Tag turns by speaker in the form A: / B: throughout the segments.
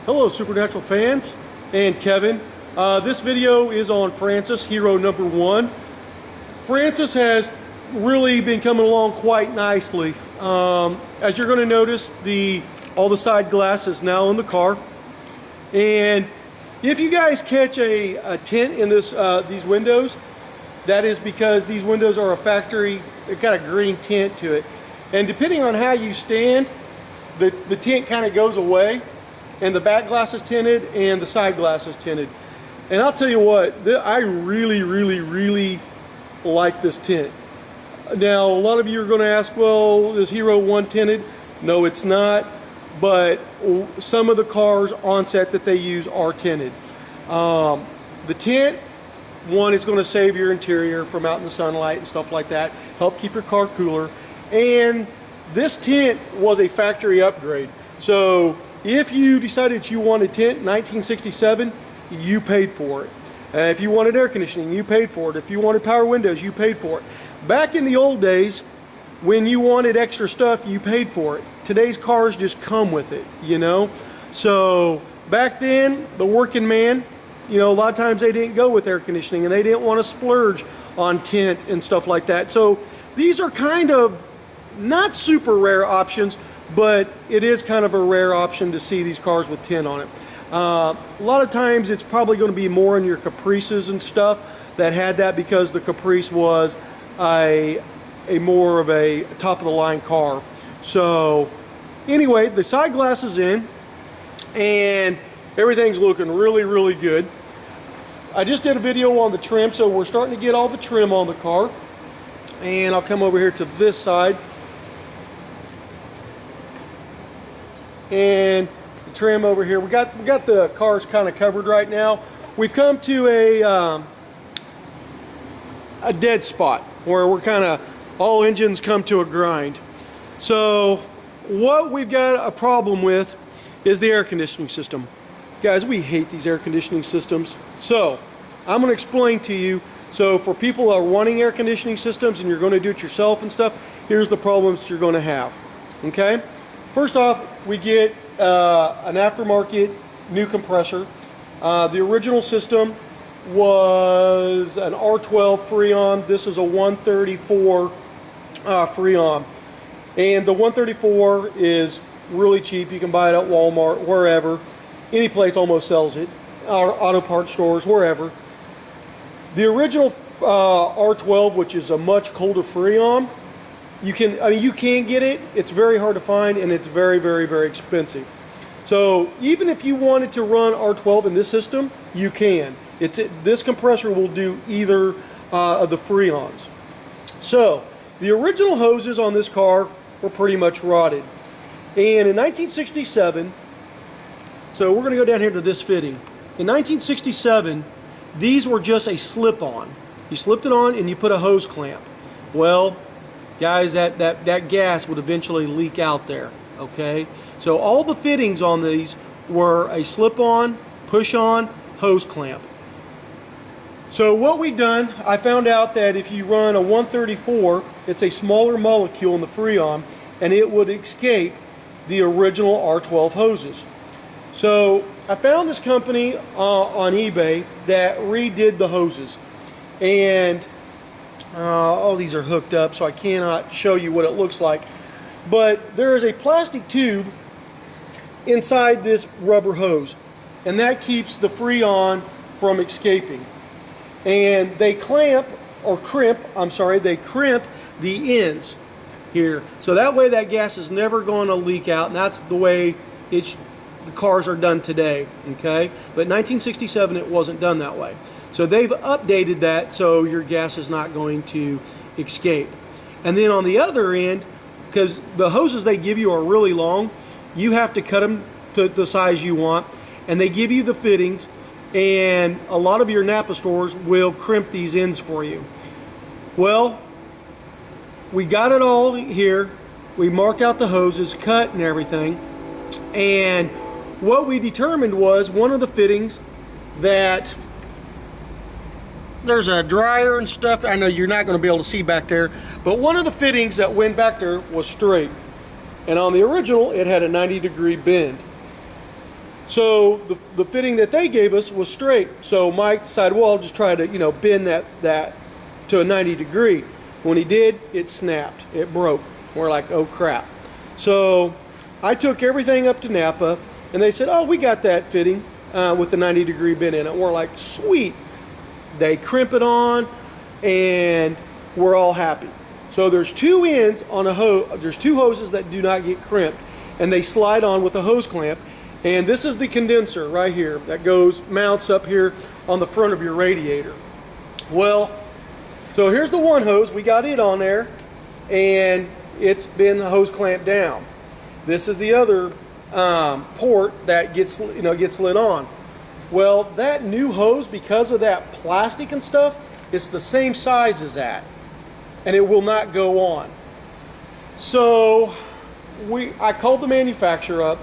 A: Hello Supernatural fans and Kevin. This video is on Francis, hero number 1. Francis has really been coming along quite nicely. As you're going to notice, all the side glass is now in the car. And if you guys catch a tint in these windows, that is because these windows are a factory, they've got a green tint to it. And depending on how you stand, the tint kind of goes away. And the back glass is tinted and the side glass is tinted. And I'll tell you what, I really like this tint. Now, a lot of you are going to ask, well, is Hero 1 tinted? No, it's not. But some of the cars on set that they use are tinted. The tint, one, is going to save your interior from out in the sunlight and stuff like that. Help keep your car cooler. And this tint was a factory upgrade. So if you decided you wanted tint 1967, you paid for it. If you wanted air conditioning, you paid for it. If you wanted power windows, you paid for it. Back in the old days, when you wanted extra stuff, you paid for it. Today's cars just come with it, you know? So back then, the working man, you know, a lot of times they didn't go with air conditioning and they didn't want to splurge on tint and stuff like that. So these are kind of not super rare options, but it is kind of a rare option to see these cars with tint on it. A lot of times it's probably going to be more in your Caprices and stuff that had that, because the Caprice was a more of a top of the line car. So anyway, the side glass is in and everything's looking really good. I just did a video on the trim, so we're starting to get all the trim on the car. And I'll come over here to this side. And the trim over here, we got the cars kind of covered right now. We've come to a dead spot where we're kind of, all engines come to a grind. So what we've got a problem with is the air conditioning system. Guys, we hate these air conditioning systems. So I'm going to explain to you. So for people who are wanting air conditioning systems and you're going to do it yourself and stuff, here's the problems you're going to have. Okay? First off, we get an aftermarket new compressor. The original system was an R12 Freon. This is a 134 Freon. And the 134 is really cheap. You can buy it at Walmart, wherever. Any place almost sells it. Auto parts stores, wherever. The original R12, which is a much colder Freon, you can get it. It's very hard to find, and it's very expensive. So even if you wanted to run R12 in this system, you can. This compressor will do either of the Freons. So the original hoses on this car were pretty much rotted. And in 1967, so we're going to go down here to this fitting. In 1967, these were just a slip-on. You slipped it on and you put a hose clamp. Well, guys, that gas would eventually leak out there, okay? So all the fittings on these were a slip-on, push-on, hose clamp. So what we've done, I found out that if you run a 134, it's a smaller molecule in the Freon, and it would escape the original R12 hoses. So I found this company on eBay that redid the hoses. And all these are hooked up, so I cannot show you what it looks like. But there is a plastic tube inside this rubber hose, and that keeps the Freon from escaping. And they crimp the ends here, so that way that gas is never going to leak out, and that's the way the cars are done today, okay? But in 1967 it wasn't done that way. So they've updated that so your gas is not going to escape. And then on the other end, because the hoses they give you are really long, you have to cut them to the size you want, and they give you the fittings, and a lot of your Napa stores will crimp these ends for you. Well, we got it all here. We marked out the hoses, cut and everything, and what we determined was one of the fittings that there's a dryer and stuff. I know you're not going to be able to see back there, but one of the fittings that went back there was straight. And on the original, it had a 90-degree bend. So the fitting that they gave us was straight. So Mike decided, well, I'll just try to, bend that to a 90 degree. When he did, it snapped. It broke. We're like, oh crap. So I took everything up to Napa, and they said, oh, we got that fitting with the 90 degree bend in it. And we're like, sweet. They crimp it on, and we're all happy. So there's two ends on a hose. There's two hoses that do not get crimped, and they slide on with a hose clamp. And this is the condenser right here that mounts up here on the front of your radiator. Well, so here's the one hose. We got it on there, and it's been hose clamped down. This is the other port that gets slid on. Well, that new hose, because of that plastic and stuff, it's the same size as that, and it will not go on. So I called the manufacturer up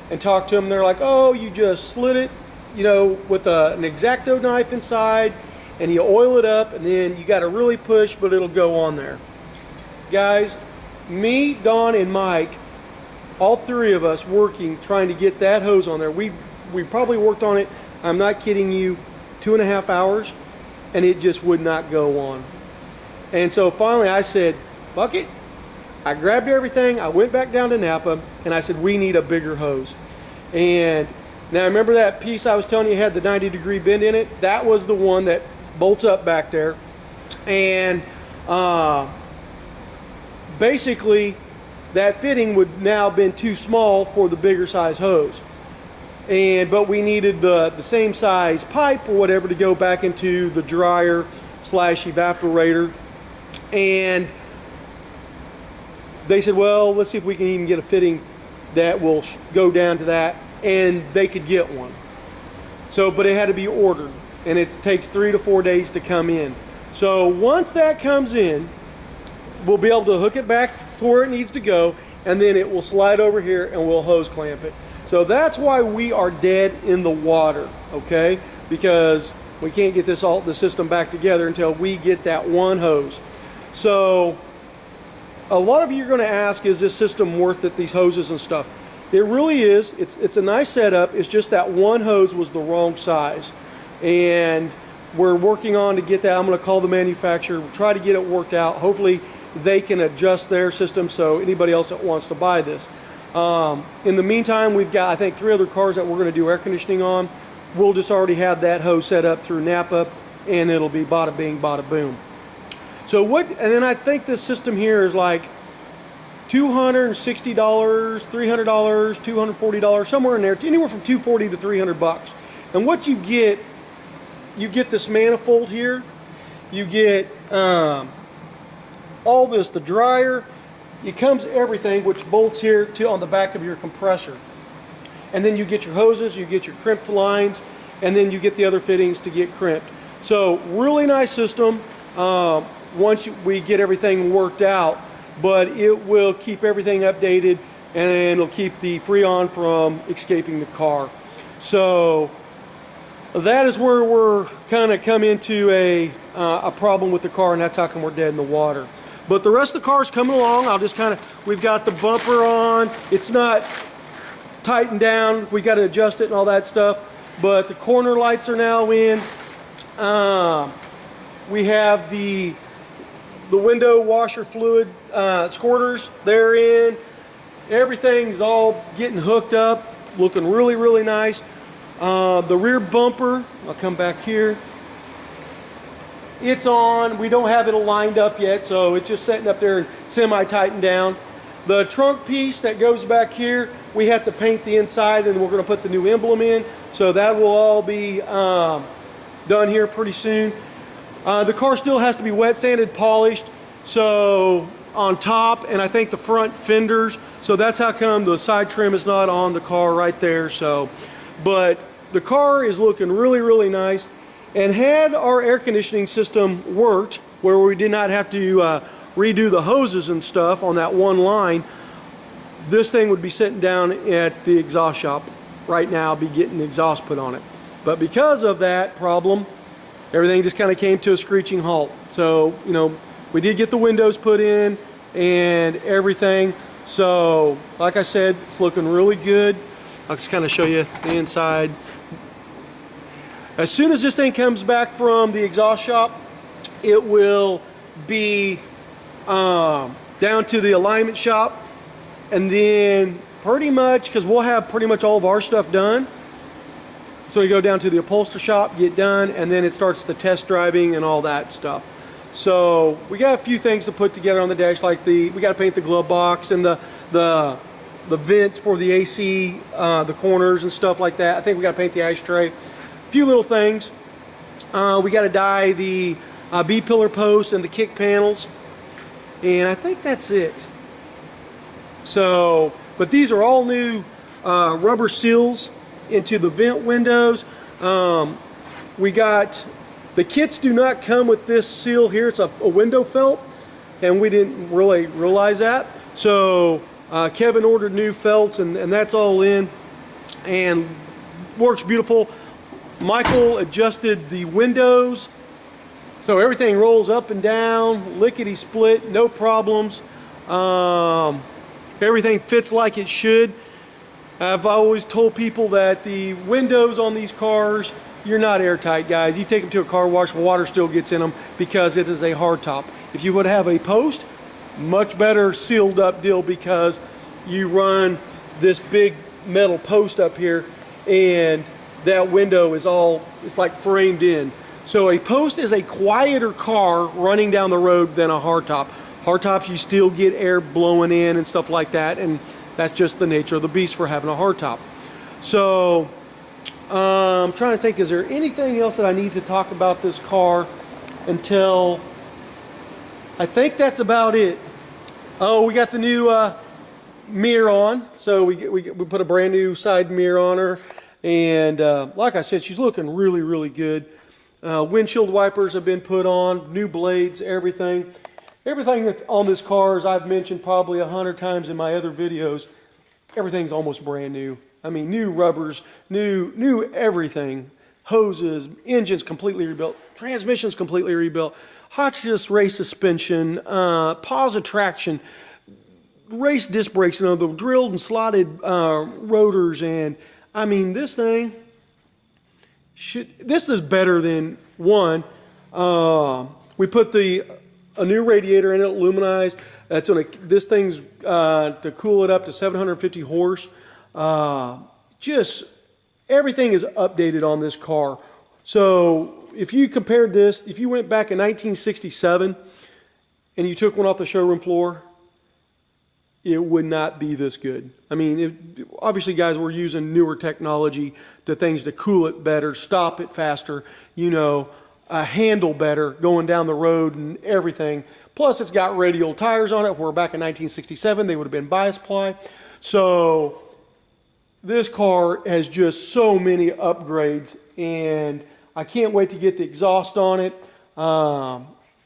A: and talked to them. They're like, oh, you just slit it, with an X-Acto knife inside, and you oil it up, and then you got to really push, but it'll go on there. Guys, me, Don, and Mike, all three of us working, trying to get that hose on there. We probably worked on it, I'm not kidding you, 2.5 hours, and it just would not go on. And so finally I said, fuck it. I grabbed everything, I went back down to Napa, and I said, we need a bigger hose. And now remember that piece I was telling you had the 90 degree bend in it? That was the one that bolts up back there. And basically that fitting would now been too small for the bigger size hose. But we needed the same size pipe or whatever to go back into the dryer / evaporator. And they said, well, let's see if we can even get a fitting that will go down to that, and they could get one. So, but it had to be ordered, and it takes 3 to 4 days to come in. So once that comes in, we'll be able to hook it back to where it needs to go, and then it will slide over here and we'll hose clamp it. So that's why we are dead in the water, okay? Because we can't get the system back together until we get that one hose. So a lot of you are going to ask, is this system worth it, these hoses and stuff? It really is. It's a nice setup. It's just that one hose was the wrong size. And we're working on to get that. I'm going to call the manufacturer, try to get it worked out. Hopefully they can adjust their system so anybody else that wants to buy this. In the meantime, we've got, I think, 3 other cars that we're going to do air conditioning on. We'll just already have that hose set up through Napa, and it'll be bada bing, bada boom. So and then I think this system here is like $260, $300, $240, somewhere in there, anywhere from $240 to $300. And what you get this manifold here, you get all this, the dryer, it comes everything, which bolts here on the back of your compressor. And then you get your hoses, you get your crimped lines, and then you get the other fittings to get crimped. So really nice system. Once we get everything worked out, but it will keep everything updated, and it'll keep the Freon from escaping the car. So that is where we're kind of come into a problem with the car, and that's how come we're dead in the water. But the rest of the car's coming along. We've got the bumper on. It's not tightened down. We got to adjust it and all that stuff. But the corner lights are now in. We have the window washer fluid squirters, they're in. Everything's all getting hooked up, looking really, really nice. The rear bumper, I'll come back here. It's on. We don't have it lined up yet, so it's just sitting up there and semi-tightened down. The trunk piece that goes back here, we have to paint the inside, and we're going to put the new emblem in. So that will all be done here pretty soon. The car still has to be wet sanded, polished, so on top, and I think the front fenders. So that's how come the side trim is not on the car right there. So, but the car is looking really, really nice. And had our air conditioning system worked, where we did not have to redo the hoses and stuff on that one line, this thing would be sitting down at the exhaust shop right now, be getting the exhaust put on it. But because of that problem, everything just kind of came to a screeching halt. So, we did get the windows put in and everything. So, like I said, it's looking really good. I'll just kind of show you the inside. As soon as this thing comes back from the exhaust shop, it will be down to the alignment shop, and then pretty much, because we'll have pretty much all of our stuff done, so we go down to the upholster shop, get done, and then it starts the test driving and all that stuff. So we got a few things to put together on the dash, like we got to paint the glove box and the vents for the AC, the corners and stuff like that. I think we got to paint the ashtray. A few little things. We got to dye the B-pillar post and the kick panels, and I think that's it. So, but these are all new rubber seals into the vent windows. We got, the kits do not come with this seal here. It's a window felt, and we didn't really realize that. So Kevin ordered new felts, and that's all in and works beautiful. Michael adjusted the windows, so everything rolls up and down, lickety split, no problems. Everything fits like it should. I've always told people that the windows on these cars, you're not airtight, guys. You take them to a car wash, water still gets in them because it is a hardtop. If you would have a post, much better sealed up deal, because you run this big metal post up here and that window is all, it's like framed in. So a post is a quieter car running down the road than a hardtop. Hardtops, you still get air blowing in and stuff like that, and that's just the nature of the beast for having a hardtop. So I'm trying to think, is there anything else that I need to talk about this car until, I think that's about it. Oh, we got the new mirror on. So we put a brand new side mirror on her, and like I said, she's looking really, really good. Windshield wipers have been put on, new blades, everything. Everything on this car, as I've mentioned probably 100 times in my other videos, everything's almost brand new. I mean, new rubbers, new everything. Hoses, engines completely rebuilt, transmissions completely rebuilt, Hotchkiss race suspension, pause traction, race disc brakes, you know, the drilled and slotted rotors, and I mean, this thing this is better than one. We put a new radiator in it, aluminized. That's this thing's to cool it up to 750 horse. Just everything is updated on this car. So if you compared this, if you went back in 1967 and you took one off the showroom floor, it would not be this good. I mean, obviously, guys, we're using newer technology to things to cool it better, stop it faster, you know, handle better going down the road and everything. Plus, it's got radial tires on it, where back in 1967, they would have been bias ply. So this car has just so many upgrades, and I can't wait to get the exhaust on it.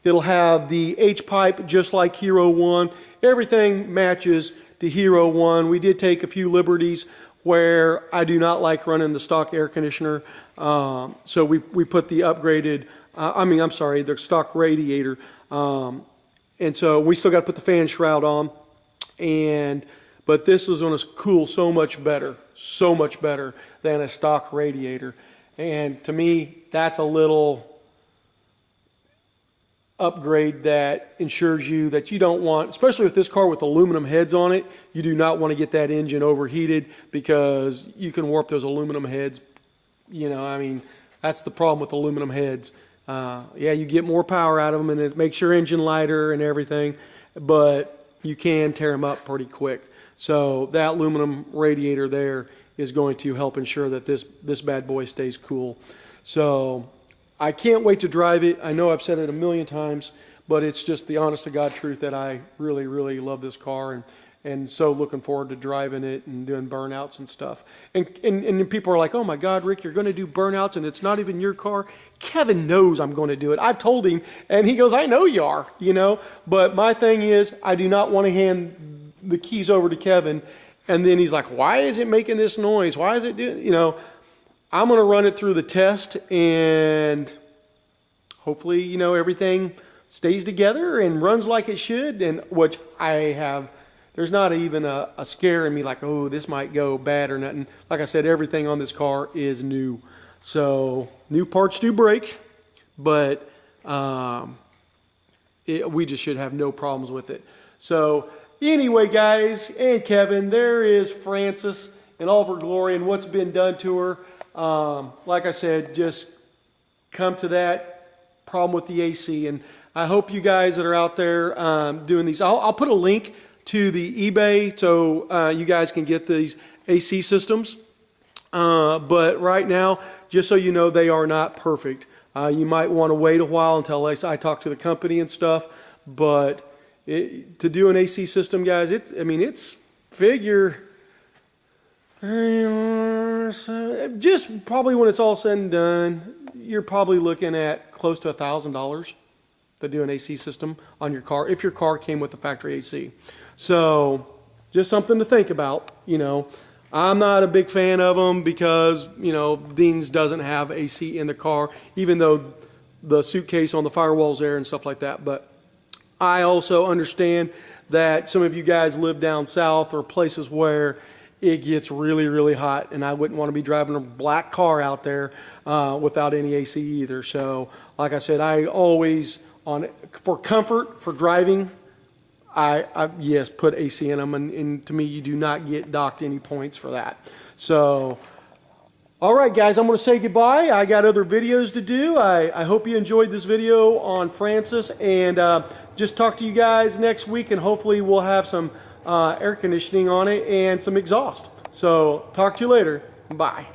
A: It'll have the H-pipe just like Hero 1. Everything matches to Hero 1. We did take a few liberties where I do not like running the stock air conditioner. So we put the upgraded, the stock radiator. And so we still got to put the fan shroud on. But this is going to cool so much better than a stock radiator. And to me, that's a little upgrade that ensures you that you don't want, especially with this car with aluminum heads on it, you do not want to get that engine overheated, because you can warp those aluminum heads. You know, I mean, that's the problem with aluminum heads. Yeah, you get more power out of them and it makes your engine lighter and everything, but you can tear them up pretty quick. So that aluminum radiator there is going to help ensure that this bad boy stays cool. So I can't wait to drive it. I know I've said it a million times, but it's just the honest to God truth that I really, really love this car, and so looking forward to driving it and doing burnouts and stuff. And people are like, oh my God, Rick, you're going to do burnouts and it's not even your car. Kevin knows I'm going to do it. I've told him, and he goes, I know you are, you know. But my thing is, I do not want to hand the keys over to Kevin, and then he's like, why is it making this noise? Why is it doing, you know? I'm going to run it through the test, and hopefully, you know, everything stays together and runs like it should, and which I have there's not even a scare in me like, oh, this might go bad or nothing. Like I said, everything on this car is new. So new parts do break, but we just should have no problems with it. So anyway, guys, and Kevin, there is Frances in all of her glory and what's been done to her. Like I said, just come to that problem with the AC. And I hope you guys that are out there doing these, I'll put a link to the eBay so you guys can get these AC systems. But right now, just so you know, they are not perfect. You might want to wait a while until I talk to the company and stuff. But to do an AC system, guys, it's figure just probably when it's all said and done, you're probably looking at close to $1,000 to do an AC system on your car if your car came with the factory AC. So just something to think about. I'm not a big fan of them because Dings doesn't have AC in the car, even though the suitcase on the firewall's there and stuff like that. But I also understand that some of you guys live down south or places where it gets really, really hot, and I wouldn't want to be driving a black car out there without any AC either. So, like I said, I always, for comfort, for driving, I yes, put AC in them, and to me, you do not get docked any points for that. So, all right, guys, I'm going to say goodbye. I got other videos to do. I hope you enjoyed this video on Frances, and just talk to you guys next week, and hopefully we'll have some air conditioning on it and some exhaust. So talk to you later. Bye.